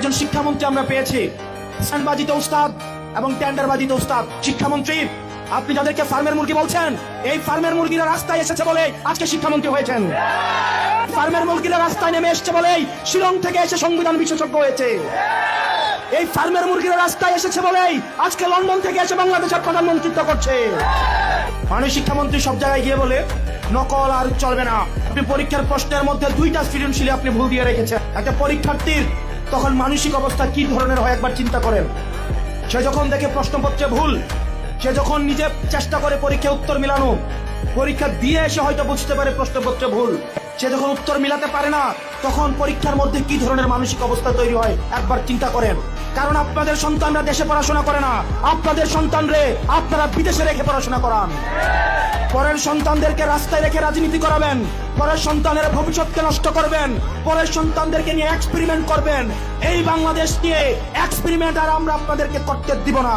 একজন শিক্ষামন্ত্রী আমরা পেয়েছি, সানবাজিতে উস্তাদ এবং টেন্ডারবাজিতে উস্তাদ। শিক্ষামন্ত্রী, আপনি যাদেরকে ফার্মের মুরগি বলছেন, এই ফার্মের মুরগিরা রাস্তায় এসেছে বলে আজকে শিক্ষামন্ত্রী হয়েছেন। ফার্মের মুরগিরা রাস্তায় নেমে এসেছে বলেই শিলং থেকে এসে সংবিধান বিশেষজ্ঞ হয়েছে। এই ফার্মের মুরগিরা রাস্তায় এসেছে বলেই আজকে লন্ডন থেকে এসে বাংলাদেশের প্রধানমন্ত্রিত্ব করছে। মানে শিক্ষামন্ত্রী সব জায়গায় গিয়ে বলে নকল আর চলবে না। আপনি পরীক্ষার প্রশ্নের মধ্যে 2টা সৃজনশীল আপনি ভুল দিয়ে রেখেছেন। একটা পরীক্ষার্থীর তখন মানসিক অবস্থা কি ধরনের হয় একবার চিন্তা করেন। সে যখন দেখে প্রশ্নপত্রে ভুল, সে যখন নিজে চেষ্টা করে পরীক্ষা উত্তর মিলানো, পরীক্ষা দিয়ে এসে হয়তো বুঝতে পারে প্রশ্নপত্রে ভুল, সে যখন উত্তর মিলাতে পারে না, তখন পরীক্ষার মধ্যে কি ধরনের মানসিক অবস্থা তৈরি হয় একবার চিন্তা করেন। কারণ আপনাদের সন্তানরা দেশে পড়াশোনা করে না, আপনাদের সন্তানরে আপনারা বিদেশে রেখে পড়াশোনা করান। পরের সন্তানদেরকে রাস্তায় রেখে রাজনীতি করাবেন, পরের সন্তানের ভবিষ্যৎকে নষ্ট করবেন, পরের সন্তানদেরকে নিয়ে এক্সপেরিমেন্ট করবেন। এই বাংলাদেশ নিয়ে এক্সপেরিমেন্ট আর আমরা আপনাদেরকে করতে দিব না।